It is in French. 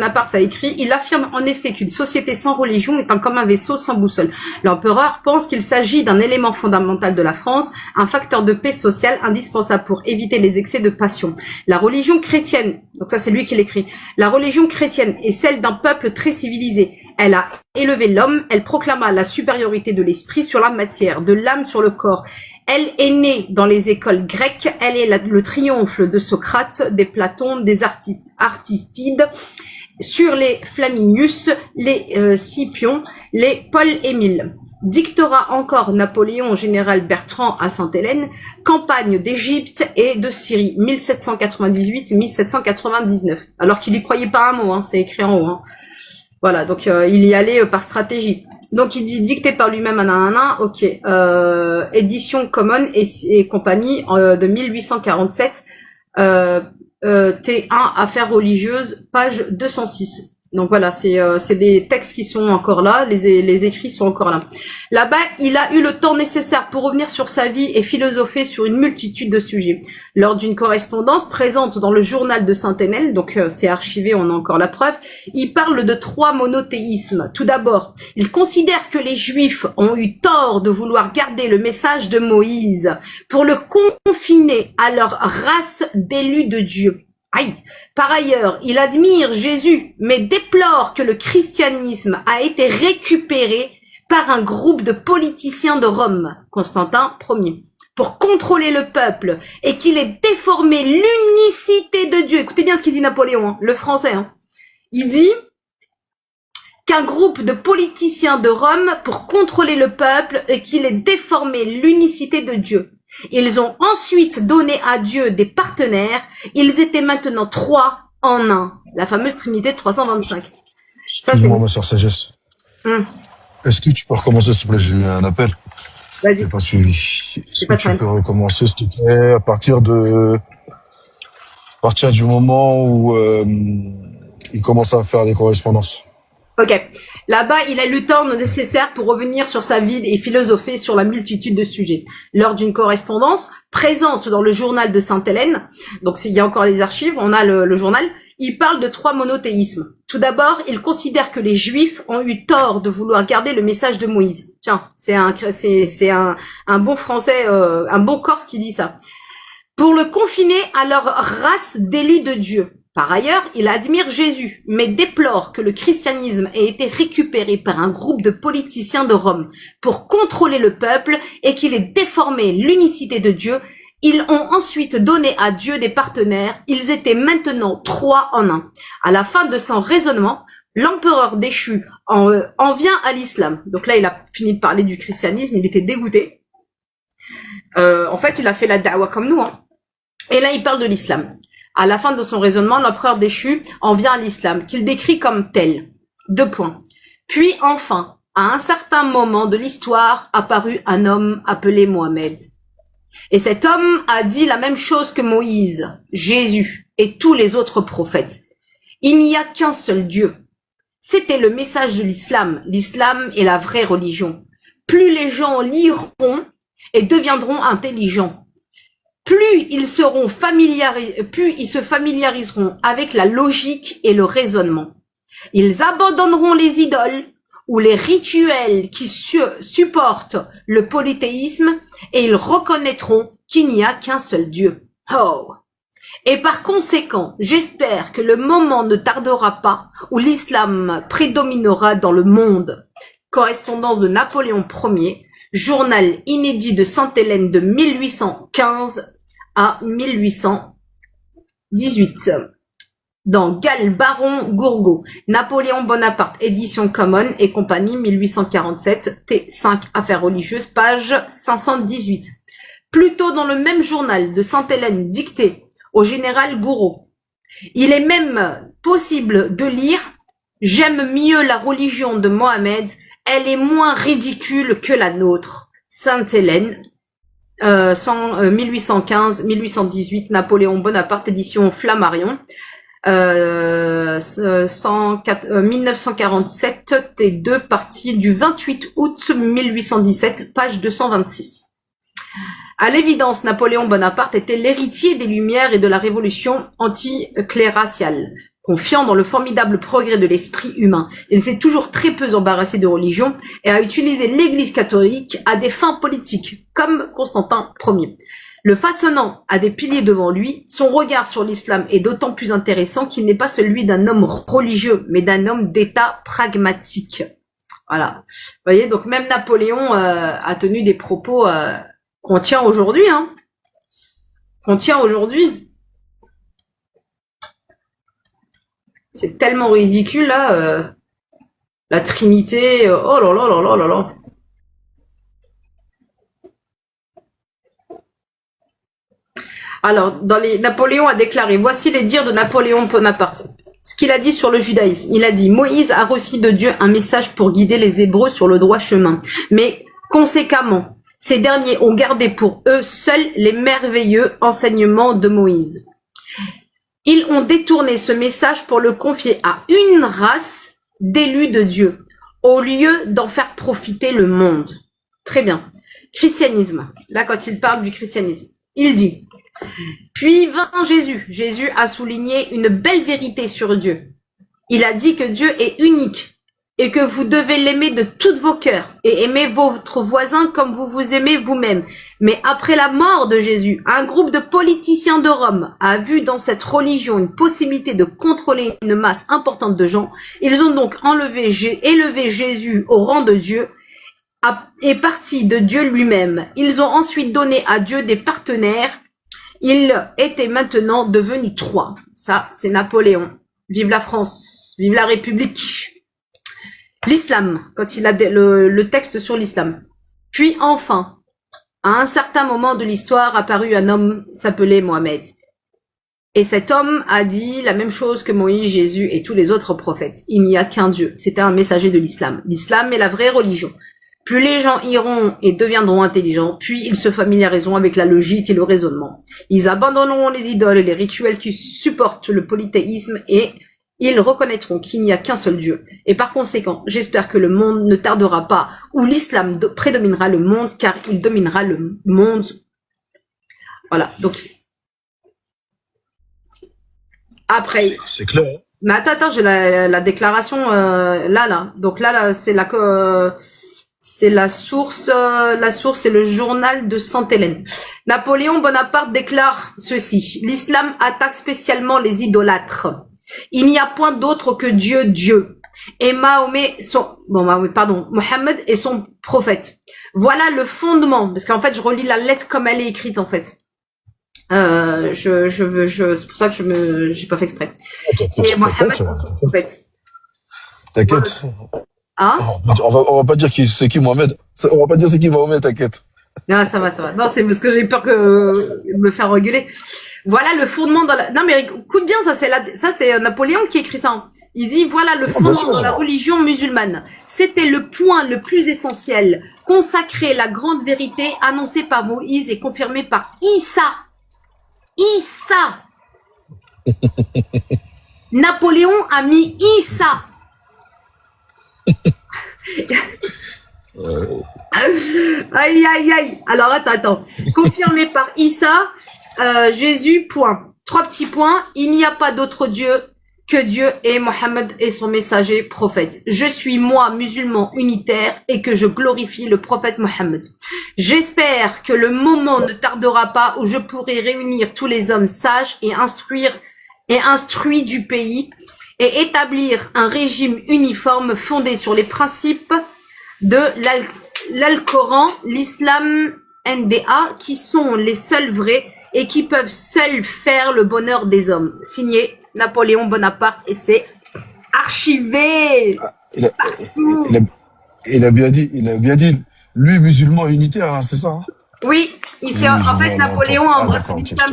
Bonaparte a écrit, il affirme en effet qu'une société sans religion est comme un vaisseau sans boussole. L'empereur pense qu'il s'agit d'un élément fondamental de la France, un facteur de paix sociale indispensable pour éviter les excès de passion. La religion chrétienne, donc ça c'est lui qui l'écrit, la religion chrétienne est celle d'un peuple très civilisé. Elle a élevé l'homme, elle proclama la supériorité de l'esprit sur la matière, de l'âme sur le corps. Elle est née dans les écoles grecques, elle est le triomphe de Socrate, des Platon, des Artistides, sur les Flaminius, les Scipion, les Paul-Émile. Dictera encore Napoléon au général Bertrand à Sainte-Hélène, campagne d'Égypte et de Syrie, 1798-1799. Alors qu'il y croyait pas un mot, hein, c'est écrit en haut. Hein. Voilà, donc il y allait par stratégie. Donc il dit dicté par lui-même, nanana, ok. Édition Common et compagnie de 1847. T1 Affaires religieuses, page 206. Donc voilà, c'est des textes qui sont encore là, les écrits sont encore là. Là-bas, il a eu le temps nécessaire pour revenir sur sa vie et philosopher sur une multitude de sujets. Lors d'une correspondance présente dans le journal de Sainte-Hélène, donc c'est archivé, on a encore la preuve, il parle de 3 monothéismes. Tout d'abord, il considère que les Juifs ont eu tort de vouloir garder le message de Moïse pour le confiner à leur race d'élus de Dieu. Aïe. Par ailleurs, il admire Jésus, mais déplore que le christianisme a été récupéré par un groupe de politiciens de Rome, Constantin Ier, pour contrôler le peuple et qu'il ait déformé l'unicité de Dieu. Écoutez bien ce qu'il dit Napoléon, hein, le français. Hein. Il dit qu'un groupe de politiciens de Rome pour contrôler le peuple et qu'il ait déformé l'unicité de Dieu. Ils ont ensuite donné à Dieu des partenaires. Ils étaient maintenant 3 en 1. La fameuse Trinité de 325. Excuse-moi, ma soeur Sagesse. Est-ce que tu peux recommencer, s'il te plaît? J'ai eu un appel. Vas-y. J'ai pas suivi. Est-ce que tu peux recommencer, s'il te plaît, à partir du moment où il commence à faire les correspondances? Ok. Là-bas, il a eu le temps nécessaire pour revenir sur sa vie et philosopher sur la multitude de sujets. Lors d'une correspondance présente dans le journal de Sainte-Hélène, donc s'il y a encore les archives, on a le journal, il parle de 3 monothéismes. Tout d'abord, il considère que les Juifs ont eu tort de vouloir garder le message de Moïse. Tiens, c'est un bon français, un bon Corse qui dit ça. Pour le confiner à leur race d'élus de Dieu. Par ailleurs, il admire Jésus, mais déplore que le christianisme ait été récupéré par un groupe de politiciens de Rome pour contrôler le peuple et qu'il ait déformé l'unicité de Dieu. Ils ont ensuite donné à Dieu des partenaires. Ils étaient maintenant 3 en 1. À la fin de son raisonnement, l'empereur déchu en vient à l'islam. Donc là, il a fini de parler du christianisme, il était dégoûté. En fait, il a fait la da'wa comme nous. Hein. Et là, il parle de l'islam. À la fin de son raisonnement, l'empereur déchu en vient à l'islam, qu'il décrit comme tel. 2 points. Puis enfin, à un certain moment de l'histoire, apparut un homme appelé Mohammed. Et cet homme a dit la même chose que Moïse, Jésus et tous les autres prophètes. Il n'y a qu'un seul Dieu. C'était le message de l'islam. L'islam est la vraie religion. Plus les gens liront et deviendront intelligents, plus ils se familiariseront avec la logique et le raisonnement. Ils abandonneront les idoles ou les rituels qui supportent le polythéisme et ils reconnaîtront qu'il n'y a qu'un seul Dieu. Oh! Et par conséquent, j'espère que le moment ne tardera pas où l'islam prédominera dans le monde. Correspondance de Napoléon Ier, journal inédit de Sainte-Hélène de 1815 à 1818. Dans Gall Baron Gourgaud, Napoléon Bonaparte, édition Common et compagnie, 1847, T5 Affaires religieuses, page 518. Plus tôt dans le même journal de Sainte-Hélène dicté au général Gouraud, il est même possible de lire « J'aime mieux la religion de Mohammed, elle est moins ridicule que la nôtre ». Sainte-Hélène, 1815-1818, Napoléon Bonaparte, édition Flammarion, 1947, T2, partie du 28 août 1817, page 226. À l'évidence, Napoléon Bonaparte était l'héritier des Lumières et de la révolution anticlératiale. Confiant dans le formidable progrès de l'esprit humain, il s'est toujours très peu embarrassé de religion et a utilisé l'Église catholique à des fins politiques, comme Constantin Ier. Le façonnant à des piliers devant lui, son regard sur l'islam est d'autant plus intéressant qu'il n'est pas celui d'un homme religieux, mais d'un homme d'État pragmatique. Voilà. Vous voyez, donc même Napoléon a tenu des propos qu'on tient aujourd'hui, hein. Qu'on tient aujourd'hui. C'est tellement ridicule, là. La Trinité, oh là là là là là là. Alors, Napoléon a déclaré, voici les dires de Napoléon Bonaparte. Ce qu'il a dit sur le judaïsme. Il a dit, Moïse a reçu de Dieu un message pour guider les Hébreux sur le droit chemin. Mais, conséquemment, ces derniers ont gardé pour eux seuls les merveilleux enseignements de Moïse. Ils ont détourné ce message pour le confier à une race d'élus de Dieu, au lieu d'en faire profiter le monde. Très bien. Christianisme. Là, quand il parle du christianisme, il dit, puis vint Jésus. Jésus a souligné une belle vérité sur Dieu. Il a dit que Dieu est unique et que vous devez l'aimer de tous vos cœurs et aimer votre voisin comme vous vous aimez vous-même. Mais après la mort de Jésus, un groupe de politiciens de Rome a vu dans cette religion une possibilité de contrôler une masse importante de gens. Ils ont donc élevé Jésus au rang de Dieu et parti de Dieu lui-même. Ils ont ensuite donné à Dieu des partenaires. Il était maintenant devenu 3. Ça, c'est Napoléon. Vive la France, vive la République. L'islam, quand il a le texte sur l'islam. Puis enfin, à un certain moment de l'histoire, apparut un homme s'appelait Mohammed. Et cet homme a dit la même chose que Moïse, Jésus et tous les autres prophètes. Il n'y a qu'un Dieu. C'était un messager de l'islam. L'islam est la vraie religion. Plus les gens iront et deviendront intelligents, puis ils se familiariseront avec la logique et le raisonnement. Ils abandonneront les idoles et les rituels qui supportent le polythéisme et ils reconnaîtront qu'il n'y a qu'un seul Dieu. Et par conséquent, j'espère que le monde ne tardera pas où l'islam prédominera le monde, car il dominera le monde. Voilà, donc... Après... C'est clair. Mais attends, j'ai la déclaration là. Donc là c'est c'est la source c'est le journal de Sainte-Hélène. Napoléon Bonaparte déclare ceci. L'islam attaque spécialement les idolâtres. Il n'y a point d'autre que Dieu. Et Mohammed est son prophète. Voilà le fondement. Parce qu'en fait, je relis la lettre comme elle est écrite, en fait. C'est pour ça que j'ai pas fait exprès. Et Mohammed est son prophète. T'inquiète. Hein? On va pas dire c'est qui Mohamed. On va pas dire c'est qui Mohamed, t'inquiète. Non, ça va. Non, c'est parce que j'ai peur de me faire regueuler. Voilà le fondement dans la... Non, mais écoute bien, ça c'est Napoléon qui écrit ça. Il dit, voilà le fondement dans la religion musulmane. C'était le point le plus essentiel. Consacrer la grande vérité annoncée par Moïse et confirmée par Issa. Napoléon a mis Issa. Aïe. Alors, attends. Confirmé par Issa, Jésus, point. 3 petits points. Il n'y a pas d'autre Dieu que Dieu et Mohammed est son messager prophète. Je suis, moi, musulman unitaire et que je glorifie le prophète Mohammed. J'espère que le moment ne tardera pas où je pourrai réunir tous les hommes sages et instruits du pays et établir un régime uniforme fondé sur les principes de l'Alcoran, l'islam NDA, qui sont les seuls vrais et qui peuvent seuls faire le bonheur des hommes. Signé Napoléon Bonaparte et c'est archivé. Il a bien dit, lui musulman unitaire, hein, c'est ça, hein? Oui, en fait Napoléon a embrassé l'islam